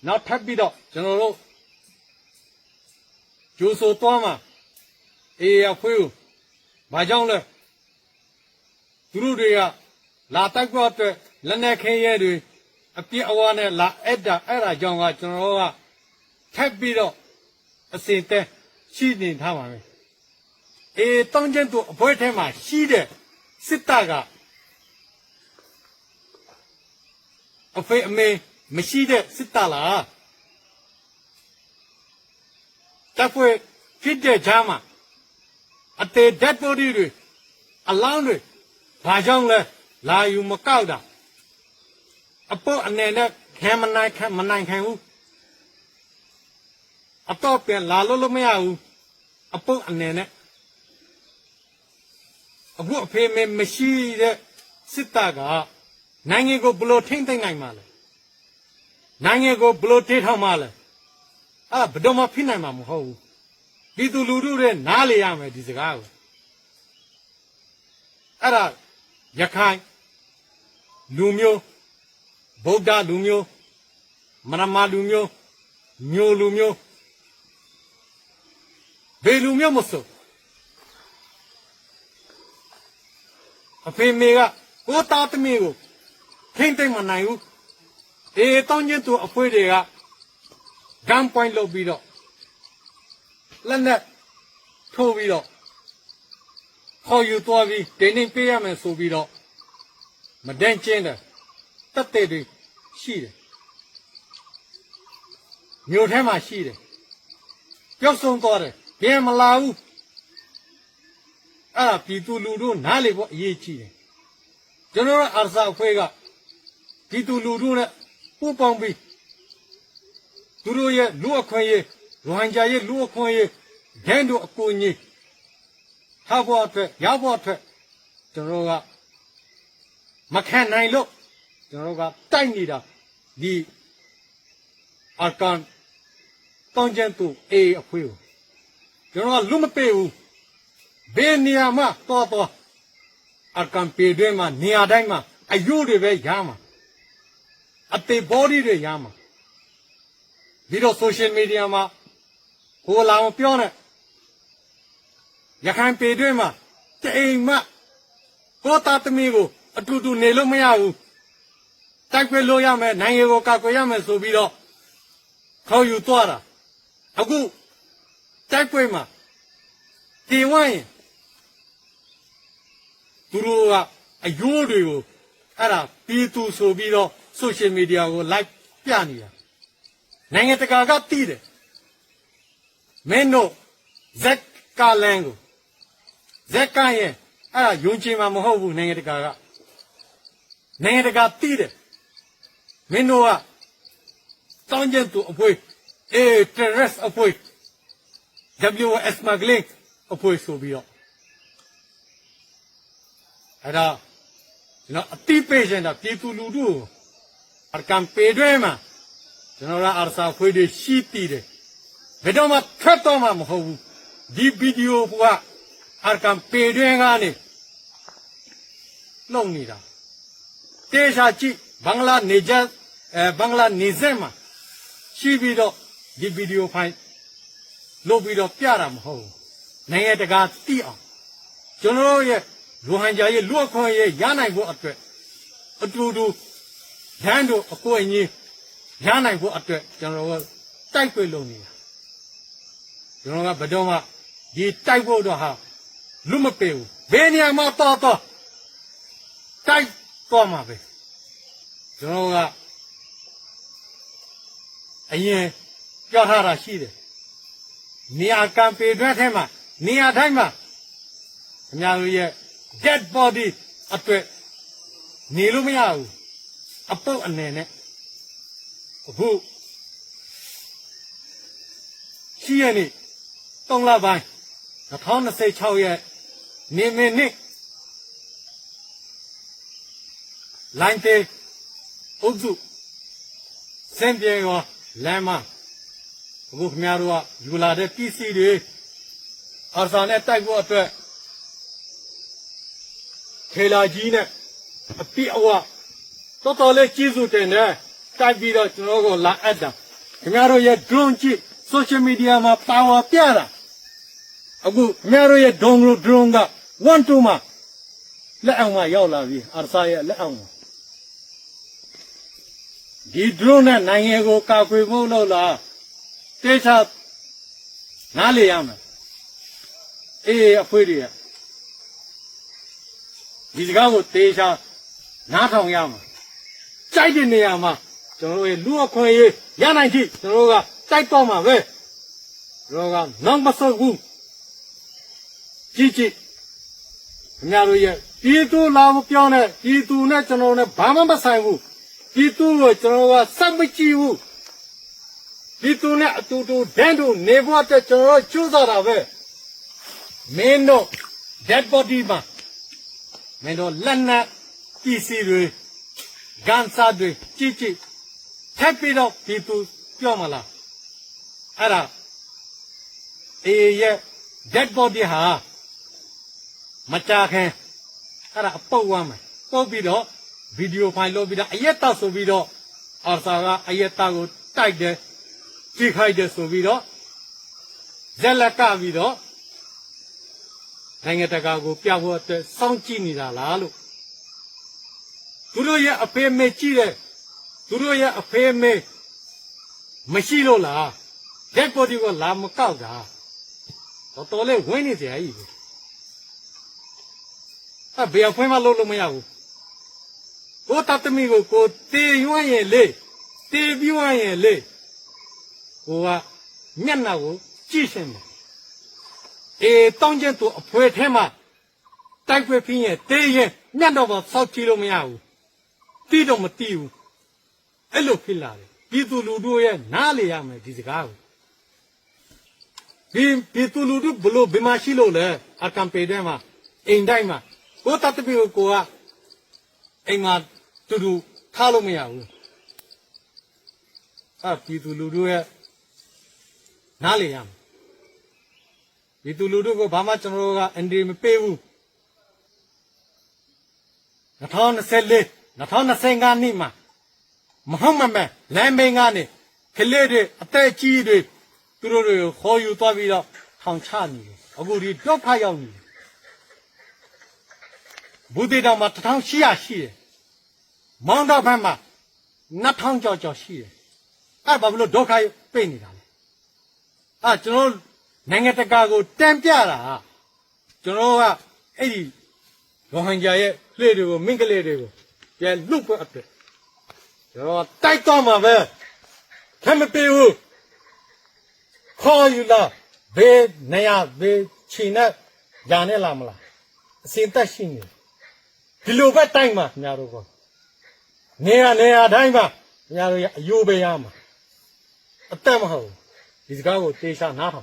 နောက်ထပ်ပြီးတော့ကျွန်တော်တို့ကျိုးဆိုသွားမှာအေးအခွေးကိုဘာကြောင့်လဲသူတို့တွေကလာတိုက်ကွက်အတွက်လက်နက်ခဲရဲတွေအပြစ်အဝါနဲ့လာအဲ့ဒါကြောင့်ကကျွန်တော်တို့ကထပ်ပြီးတော့အစင်တဲရှိနေထားပါမယ်အေးတောင်းကျင်သူအပွဲထဲမှာရှိတဲ့စစ်တပ်ကအဖေအမေမရှိတဲ့စစ်တပ်လားတပ်ဖွဲ့ဖြစ်တဲ့ဂျာမှာအသေးဓာတ်ပေါ်တွေအလောင်းတွေဘာကြောင့်လဲလာယူမကောက်တာအပေါ်အနေနဲ့ခံမနိုင်ခံဘူးအတော့ပြန်လာလို့မရဘူးအပေါ်အနေနဲ့အခုအဖေမေမရှိတဲ့စစ်တပ်ကနိုင်ငံကိုဘလို့ထိမ့်သိမ့်နိုင်မှာလဲနိုင်ငံကိုဘလို့တေးထောင်မှာလဲအဲ့ဘယ်တော့မှဖြစ်နိုင်မှာမဟုတ်ဘူးပြည်သူလူထုတွေနားလေရမယ်ဒီစကားကိုအဲ့ဒါရခိုင်လူမျိုးဗုဒ္ဓလူမျိုးမရမလူမျိုးမျိုးလူမျိုးဘယ်လူမျိုးမဆိုအဖေမေကကိုသားသမီးကိုထိမ့်သိမ့်မနိုင်ဘူးအေးတောင်းကျင်သူအဖွေးတွေကဂမ်ပွိုင်းလုပ်ပြီးတော့လက်နဲ့ထိုးပြီးတော့ခေါ်ယူသွားပြီးဒိန်းဒိန်းပေးရမယ်ဆိုပြီးတော့မဒန့်ကျင်းတယ်တက်တဲ့တွေရှိတယ်မြို့ထဲမှာရှိတယ်ပြုတ်ဆုံးသွားတယ်ပြန်မလာဘူးအဲ့ဒါပြည်သူလူထုနားလေဖို့အရေးကြီးတယ်ကျွန်တော်တို့အာဆာအဖွဲ့ကပြည်သူလူထုနဲ့ပူးပေါင်းပြီးသူတို့ရဲ့လူအခွင့်အရေးရိုဟင်ဂျာရဲ့လူအခွင့်အရေးဒန်းတို့အကူအညီထားဖို့အတွက်ရဖို့အတွက်ကျွန်တော်ကမခံနိုင်လို့ကျွန်တော်ကတိုက်နေတာဒီအကန်တောင်းကျန်သူအေးအခွေးကိုကျွန်တော်ကလူမပေးဘူးဘယ်နေရာမှာတော့အကန်ပေတွဲမှာနေရာတိုင်းမှာအယုတွေပဲရမှာအသေး body တွေရမှာဒီတော့ social media မှာဟိုလာမပြောနဲ့ရခိုင်ပေတွဲမှာတိမ်မှကိုသားသမီးကိုအတူတူနေလို့မရဘူးတိုက်ပွဲလို့ရမယ်နိုင်ငံကိုကာကွယ်ရမယ်ဆိုပြီးတော့ခေါ်ယူသွားတာအခုတိုက်ပွဲမှာဒီဝိုင်းသူတို့ကအယိုးတွေကိုအဲ့ဒါပြည်သူဆိုပြီးတော့ social media ကို like ပြနေတာနိုင်ငံတကာကသိတယ်မင်းတို့ဇက်ကလန်ကိုဇက်ကရဲ့အဲ့ဒါယုံကြည်မှာမဟုတ်ဘူးနိုင်ငံတကာကနိုင်ငံတကာသိတယ်မင်းတို့ကတောင်းကျင်သူအဖွေးterrorist အဖွေး WS smuggling အဖွေးဆိုပြီးတော့အဲ့ဒါကျွန်တော်အတိပေးချင်တာပြည်သူလူထုအကံပေတွဲမှာကျွန်တော်ကအာဆာဖွေးတွေရှိတည်တယ်ဘယ်တော့မှထွက်တော့မှမဟုတ်ဘူးဒီဗီဒီယိုကအကံပေတွဲကနေလုံနေတာတေရှာကြည့်ဘင်္ဂလားနေဇက်မှာရှိပြီးတော့ဒီဗီဒီယိုဖိုင်လုပ်ပြီးတော့ပြတာမဟုတ်ဘူးနိုင်ငံတကာသိအောင်ကျွန်တော်ရဲ့ရိုဟင်ဂျာရဲ့လူအခွင့်အရေးရနိုင်ဖို့အတွက်အတူတူရန်တို့အကိုအကြီးရနိုင်ဖို့အတွက်ကျွန်တော်ကတိုက်ပွဲလုပ်နေတာကျွန်တော်ကဘယ်တော့မှဒီတိုက်ဖို့တော့ဟာလူမပေးဘူးဘယ်နေရာမှာတော့တိုက်တော့မှာပဲကျွန်တော်ကအရင်ပြောထားတာရှိတယ်နေရာကံပေတွဲထဲမှာနေရာတိုင်းမှာအများကြီးရဲ့ dead body အတွက်နေလို့မရဘူးအပုတ်အနေနဲ့အခုရှိရနေ3လပိုင်း2026ရဲ့နေမင်းနေ့လိုင်းတေအုပ်စုစံပြေရောလမ်းမအခုခင်ဗျားတို့ကယူလာတဲ့ပစ္စည်းတွေအာဆာနဲ့တိုက်ဖို့အတွက်ထေလာကြီးနဲ့အပြည့်အဝတော်တော်လေးကျေးဇူးတင်တယ်တိုက်ပြီးတော့ကျွန်တော်ကိုလာအပ်တာ ခင်ဗျားတို့ရဲ့ drone ကြည့် social media မှာ power ပြတာအခုခင်ဗျားတို့ရဲ့ drone က1-2မှာလက်အောင်မှာရောက်လာပြီအာရစာရဲ့လက်အောင်မှာဒီ drone နဲ့နိုင်ငံကိုကာကွယ်ဖို့လို့လားတေချာနားလေရမယ်အေးအဖွေးတွေကဒီစကားကိုတေချာနားထောင်ရမှာကြိုက်တဲ့နေရာမှာကျွန်တော်တို့ရဲ့လူအခွင့်အရေးရနိုင်သည့်ကျွန်တော်တို့ကတိုက်တော့မှာပဲကျွန်တော်ကနောက်မဆုတ်ဘူးကြည့်ခင်ဗျားတို့ရဲ့ပြည်သူလာမပြောနဲ့ပြည်သူနဲ့ကျွန်တော်နဲ့ဘာမှမဆိုင်ဘူးပြည်သူကိုကျွန်တော်ကစက်မကြည့်ဘူးပြည်သူနဲ့အတူတူဒန်းတူနေဖို့အတွက်ကျွန်တော်ကြိုးစားတာပဲမင်းတို့ dead body မှာမင်းတို့လက်နက်ပစ္စည်းတွေကန်စာတွေကြည့်ကြည့်ထပ်ပြီးတော့ပြည်သူပြောမလားအဲ့ဒါအေးရဲ့ dead body ဟာမကြခင်အဲ့ဒါအပုတ်ဝမ်းမယ်ပုတ်ပြီးတော့ဗီဒီယိုဖိုင်လုပ်ပြီးတော့အရက်တောက်ဆိုပြီးတော့အာစာကအရက်တောက်ကိုတိုက်တယ်ကြည့်ခိုက်တယ်ဆိုပြီးတော့ဇက်လက်ကပြီးတော့နိုင်ငံတကာကိုပြဖို့အတွက်စောင့်ကြည့်နေတာလားလို့သူတို့ရဲ့အဖေအမေကြည့်တယ်သူတို့ရဲ့အဖေအမေမရှိလို့လားရက်ကိုဒီကလာမကောက်တာတော်လေးဝင်းနေစရာကြီးပဲဘယ်အဖွင့်မှလုပ်လို့မရဘူးကိုတတ်သမီးကိုတေရွှမ်းရင်လေတေပြွမ်းရင်လေကိုကမျက်နှာကိုကြည့်ရှင်တယ်အေးတောင်းကျက်သူအဖွဲထဲမှာတိုက်ပွဲဖြစ်ရင်တေးရင်မျက်တော့မှစောက်ကြည့်လို့မရဘူးတီးတော့မတီးဘူးအဲ့လိုဖြစ်လာတယ်ပြည်သူလူထုရဲ့နားလေရမယ်ဒီစကားကိုပြည်သူလူထုဘလို့ဘယ်မှာရှိလို့လဲအကံပေတဲ့မှာအိမ်တိုင်းမှာကိုတတ်သမီးကိုကအိမ်မှာတူတူထားလို့မရဘူးပြည်သူလူထုရဲ့နားလေရမယ်ပြည်သူလူထုကိုဘာမှကျွန်တော်တို့ကအန်ဒီမပေးဘူး2024 2025နှစ်မှာမဟုတ်မမဲလမ်းမင်းကနေကလေးတွေအသက်ကြီးတွေသူတို့တွေကိုခေါ်ယူသွားပြီးတော့ထောင်ချနေတယ်အခုဒီဒုက္ခရောက်နေတယ်ဘူတေတောင်မှာ1800ရှိတယ်မောင်းတော့ဘက်မှာ2000ကျော်ရှိတယ်အဲ့ဘာလို့ဒုက္ခပိတ်နေတာလဲကျွန်တော်နိုင်ငံတကာကိုတန်ပြတာကျွန်တော်ကအဲ့ဒီရိုဟင်ဂျာရဲ့လှေတွေကိုမင်းကလေးတွေကိုပြန်လွတ်ဖို့အတွက်ကျွန်တော်တိုက်တော့မှာပဲထမပြေဘူးခေါ်ယူလာဘေးနေရဘေးချီနဲ့ညာနဲ့လာမလားအစင်သက်ရှိနေဒီလိုပဲတိုက်မှာခင်ဗျားတို့ကနေရတိုင်းမှာခင်ဗျားတို့ရအယိုးပဲရမှာအသက်မဟုတ်ဒီစကားကိုတေချာနားထောင်